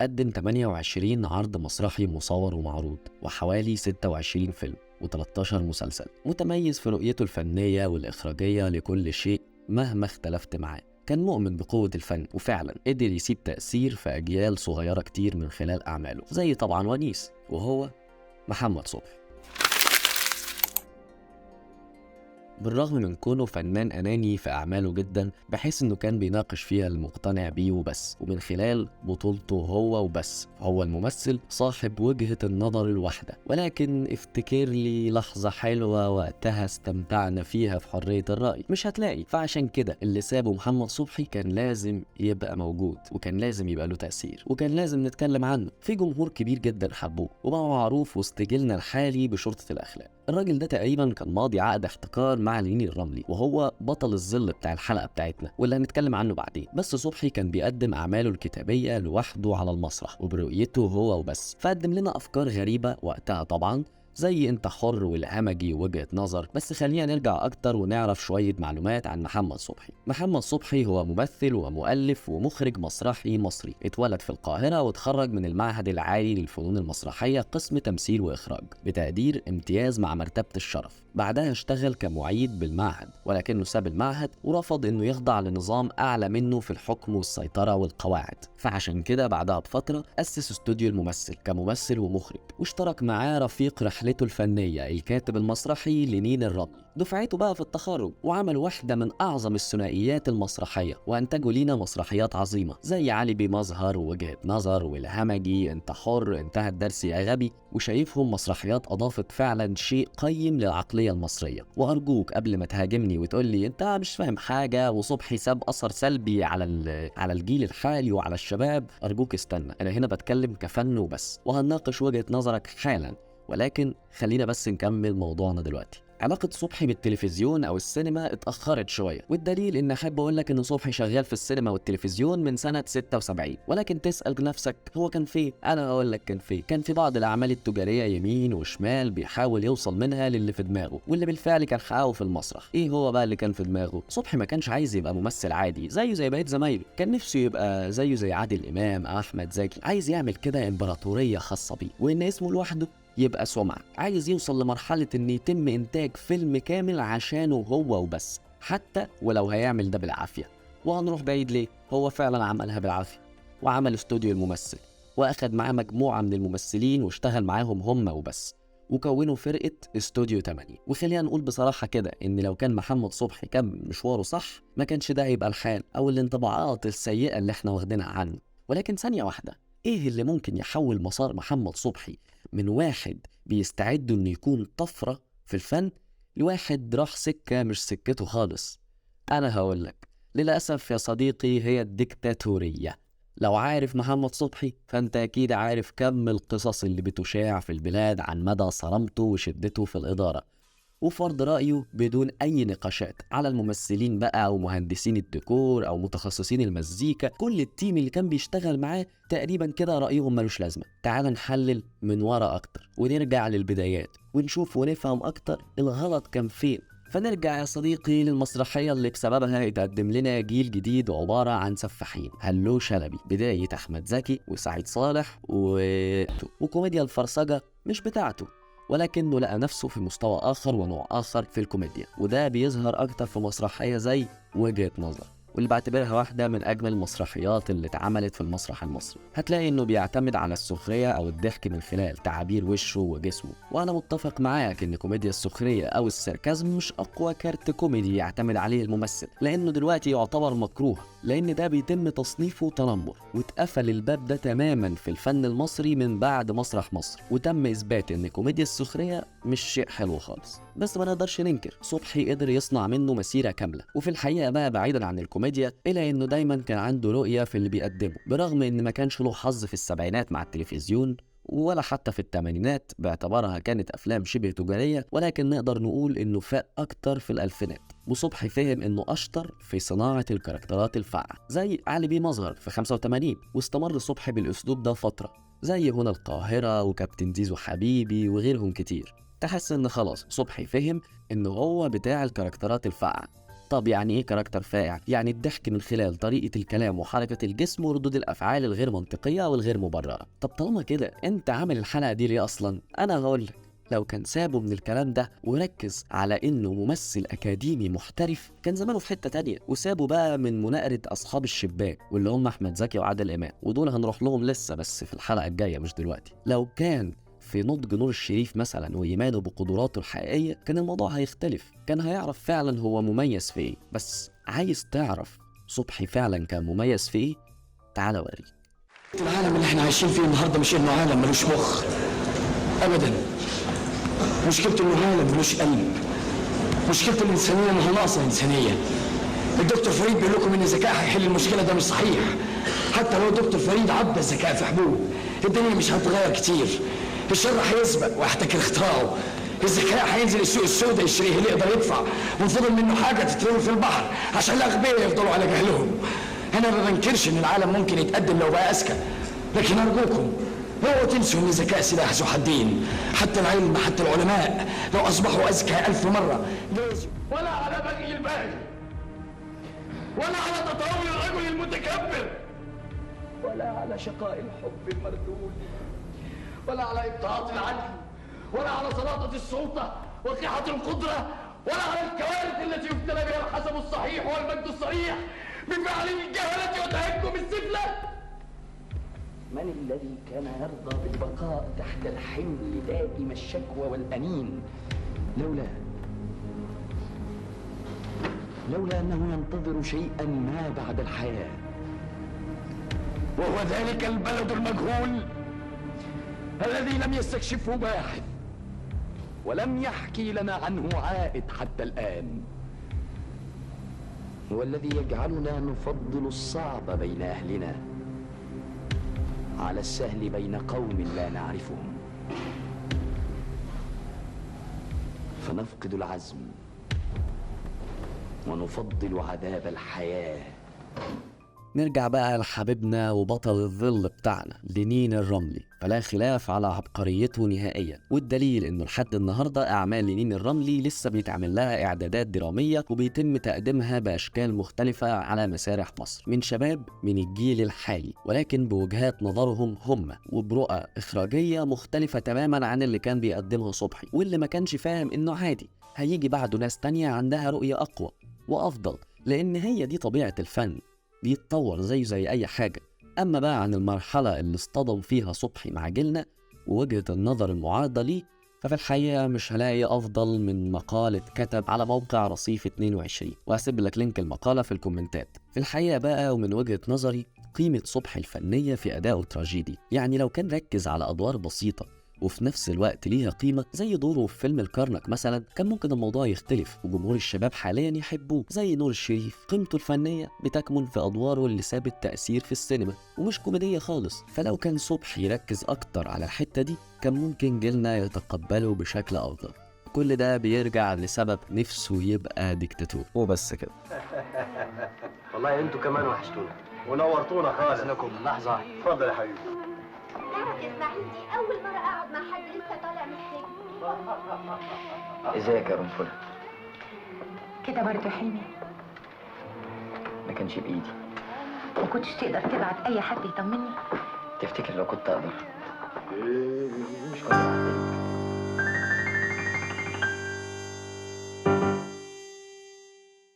قدم 28 عرض مسرحي مصور ومعروض، وحوالي 26 فيلم و13 مسلسل. متميز في رؤيته الفنية والإخراجية لكل شيء مهما اختلفت معاه. كان مؤمن بقوة الفن، وفعلا قدر يسيب تأثير في أجيال صغيرة كتير من خلال أعماله، زي طبعا ونيس، وهو محمد صبحي. بالرغم من كونه فنان أناني في أعماله جدا، بحيث إنه كان بيناقش فيها المقتنع بيه وبس، ومن خلال بطولته هو وبس. هو الممثل صاحب وجهة النظر الواحدة، ولكن افتكر لي لحظة حلوة وقتها استمتعنا فيها في حرية الرأي مش هتلاقي. فعشان كده اللي سابه محمد صبحي كان لازم يبقى موجود، وكان لازم يبقى له تأثير، وكان لازم نتكلم عنه. في جمهور كبير جدا حبوه، وبقى معروف وسط جيلنا الحالي بشرطة الأخلاق. الراجل ده تقريبا كان ماضي عقد احتكار مع ليني الرملي، وهو بطل الظل بتاع الحلقة بتاعتنا واللي هنتكلم عنه بعدين. بس صبحي كان بيقدم أعماله الكتابية لوحده على المسرح وبرؤيته هو وبس، فقدم لنا أفكار غريبة وقتها طبعا، زي انت حر والهمجي ووجهة نظر. بس خلينا نرجع اكتر ونعرف شوية معلومات عن محمد صبحي. محمد صبحي هو ممثل ومؤلف ومخرج مسرحي مصري، اتولد في القاهرة واتخرج من المعهد العالي للفنون المسرحية قسم تمثيل واخراج بتقدير امتياز مع مرتبة الشرف. بعدها اشتغل كمعيد بالمعهد، ولكنه ساب المعهد ورفض انه يخضع لنظام اعلى منه في الحكم والسيطرة والقواعد. فعشان كده بعدها بفترة اسس استوديو الممثل كممثل ومخرج، واشترك معاه رفيق رحلته الفنية الكاتب المسرحي لينين الرملي، دفعته بقى في التخرج، وعمل واحدة من أعظم الثنائيات المسرحية، وأنتجوا لينا مسرحيات عظيمة زي علي بمظهر ووجهة نظر والهمجي، انت حر، انتهى الدرس يا غبي. وشايفهم مسرحيات أضافت فعلا شيء قيم للعقلية المصرية. وأرجوك قبل ما تهاجمني وتقول لي انت مش فاهم حاجة وصبحي ساب أثر سلبي على الجيل الحالي وعلى الشباب، أرجوك استنى، أنا هنا بتكلم كفن وبس، وهنناقش وجهة نظرك حالا. ولكن خلينا بس نكمل موضوعنا دلوقتي. علاقة صبحي بالتلفزيون أو السينما اتأخرت شوية، والدليل إن أحب أقول لك إن صبحي شغال في السينما والتلفزيون من سنة 76. ولكن تسأل نفسك هو كان فين؟ أنا هقول لك كان فين. كان في بعض الأعمال التجارية يمين وشمال بيحاول يوصل منها للي في دماغه، واللي بالفعل كان حققه في المسرح. إيه هو بقى اللي كان في دماغه؟ صبحي ما كانش عايز يبقى ممثل عادي زيه زي بقية زمايله، كان نفسه يبقى زيه زي عادل إمام، أحمد زكي، عايز يعمل كده إمبراطورية خاصة بيه، وإن اسمه لوحده يبقى سمعة. عايز يوصل لمرحلة ان يتم انتاج فيلم كامل عشانه هو وبس، حتى ولو هيعمل ده بالعافية. وهنروح بعيد ليه؟ هو فعلا عملها بالعافية، وعمل استوديو الممثل، واخد معاه مجموعة من الممثلين واشتغل معاهم هم وبس، وكونوا فرقة استوديو 8. وخلينا نقول بصراحة كده ان لو كان محمد صبحي كان مشواره صح، ما كانش ده هيبقى الحال او الانطباعات السيئة اللي احنا واخدينها عنه. ولكن ثانية واحدة، ايه اللي ممكن يحول مسار محمد صبحي من واحد بيستعد انه يكون طفرة في الفن لواحد راح سكة مش سكته خالص؟ انا هقولك، للأسف يا صديقي، هي الديكتاتورية. لو عارف محمد صبحي فانت اكيد عارف كم القصص اللي بتشاع في البلاد عن مدى صرامته وشدته في الإدارة وفرض رأيه بدون أي نقاشات على الممثلين بقى، أو مهندسين الديكور، أو متخصصين المزيكا. كل التيم اللي كان بيشتغل معاه تقريبا كده رأيهم ملوش لازمة. تعال نحلل من ورا أكتر ونرجع للبدايات ونشوف ونفهم أكتر الغلط كان فين. فنرجع يا صديقي للمسرحية اللي بسببها يتقدم لنا جيل جديد عبارة عن سفاحين. هلو شلبي، بداية أحمد زكي وسعيد صالح وكوميديا الفرصجة مش بتاعته، ولكنه لقى نفسه في مستوى آخر ونوع آخر في الكوميديا، وده بيظهر أكتر في مسرحية زي وجهة نظر، واللي بعتبرها واحدة من أجمل المسرحيات اللي اتعملت في المسرح المصري. هتلاقي إنه بيعتمد على السخرية أو الضحك من خلال تعابير وشه وجسمه، وأنا متفق معاك إن كوميديا السخرية أو الساركازم مش أقوى كارت كوميدي يعتمد عليه الممثل، لأنه دلوقتي يعتبر مكروه، لأن ده بيتم تصنيفه تنمر. واتقفل الباب ده تماما في الفن المصري من بعد مسرح مصر، وتم إثبات إن كوميديا السخرية مش شيء حلو خالص. بس ما نقدرش ننكر صبحي قدر يصنع منه مسيرة كاملة. وفي الحقيقة بقى، بعيدا عن الكوميديا، إلا إنه دايما كان عنده رؤية في اللي بيقدمه، برغم إن ما كانش له حظ في السبعينات مع التلفزيون ولا حتى في الثمانينات باعتبارها كانت أفلام شبه تجارية، ولكن نقدر نقول إنه فاق أكتر في الألفينات. وصبحي فهم إنه أشطر في صناعة الكاركترات الفاعة زي علي بيه مظهر في 85، واستمر صبحي بالأسلوب ده فترة زي هنا القاهرة وكابتن زيزو حبيبي وغيرهم كتير. تحس إن خلاص صبحي فهم إنه هو بتاع الكاركترات الفاعة، طب يعني ايه كاركتر فائع؟ يعني الضحك من خلال طريقة الكلام وحركة الجسم وردود الافعال الغير منطقية والغير مبررة. طب طالما كده انت عامل الحلقة دي ليه اصلا؟ انا هقولك، لو كان سابه من الكلام ده وركز على انه ممثل اكاديمي محترف كان زمانه في حتة تانية، وسابه بقى من مناقرة اصحاب الشباك واللي هم احمد زكي وعادل امام، ودول هنروح لهم لسه بس في الحلقة الجاية مش دلوقتي. لو كان في نضج نور الشريف مثلا وايمانه بقدراته الحقيقية كان الموضوع هيختلف، كان هيعرف فعلا هو مميز في ايه. بس عايز تعرف صبحي فعلا كان مميز في ايه؟ تعال اوريك. العالم اللي احنا عايشين فيه النهارده مش انه عالم ملوش مخ ابدا، مشكلته انه عالم ملوش قلب، مشكلة الانسانية انها ناقصة انسانية. الدكتور فريد بيقول لكم ان الذكاء هيحل المشكلة، ده مش صحيح. حتى لو الدكتور فريد عبى الذكاء في حبوب الدنيا مش هتتغير كتير، الشر هيسبق ويحتكر اختراعه، الذكاء هينزل السوق السوداء يشتريه اللي يقدر يدفع، وفضل منه حاجة تترمي في البحر عشان الاغبياء يفضلوا على جهلهم. انا ما بنكرش ان العالم ممكن يتقدم لو بقى اذكى، لكن ارجوكم اوعوا تنسوا ان الذكاء سلاح ذو حدين. حتى العلم، حتى العلماء لو اصبحوا اذكى 1000 مرة لازم ولا على بغي الباغي، ولا على تطاول الرجل المتكبر، ولا على شقاء الحب المردود، ولا على ابطاءات العدل، ولا على سلاطة السلطة وقحة القدرة، ولا على الكوارث التي يبتلى بها الحسب الصحيح والمجد الصريح بفعل الجهلة وتهكم السفلى. من الذي كان يرضى بالبقاء تحت الحمل دائم الشكوى والأنين لولا أنه ينتظر شيئا ما بعد الحياة، وهو ذلك البلد المجهول الذي لم يستكشفه باحث ولم يحكي لنا عنه عائد حتى الآن، هو الذي يجعلنا نفضل الصعب بين أهلنا على السهل بين قوم لا نعرفهم، فنفقد العزم ونفضل عذاب الحياة. نرجع بقى لحبيبنا وبطل الظل بتاعنا لينين الرملي، فلا خلاف على عبقريته نهائيا، والدليل انه لحد النهارده اعمال لينين الرملي لسه بيتعمل لها اعدادات دراميه وبيتم تقديمها باشكال مختلفه على مسارح مصر من شباب من الجيل الحالي، ولكن بوجهات نظرهم هم وبرؤى اخراجيه مختلفه تماما عن اللي كان بيقدمها صبحي، واللي ما كانش فاهم انه عادي هيجي بعده ناس تانية عندها رؤيه اقوى وافضل، لان هي دي طبيعه الفن، بيتطور زي اي حاجة. اما بقى عن المرحلة اللي اصطدم فيها صبحي مع جيلنا ووجهة النظر المعارضة ليه، ففي الحقيقة مش هلاقي افضل من مقالة اتكتب على موقع رصيف 22، وهسيب لك لينك المقالة في الكومنتات. في الحقيقة بقى ومن وجهة نظري قيمة صبحي الفنية في ادائه التراجيدي، يعني لو كان ركز على ادوار بسيطة وفي نفس الوقت ليها قيمة زي دوره في فيلم الكرنك مثلا، كان ممكن الموضوع يختلف وجمهور الشباب حاليا يحبوه. زي نور الشريف قيمته الفنية بتكمن في أدواره اللي سابت تأثير في السينما ومش كوميدية خالص، فلو كان صبحي يركز أكتر على الحتة دي كان ممكن جيلنا يتقبله بشكل أفضل. كل ده بيرجع لسبب نفسه يبقى ديكتاتور وبس كده. والله انتوا كمان وحشتونا ونورتونا خالص. لكم لحظة. اتفضل يا حبيبي. تعرف اسماعيل دي أول مرة أقعد مع حد لسه طالع من السجن. ازيك يا رنفلة؟ كده برضه حلمي، ما كانش بإيدي. ما كنتش تقدر تبعت أي حد يطمني؟ تفتكر لو كنت أقدر مش كنت بعتلك؟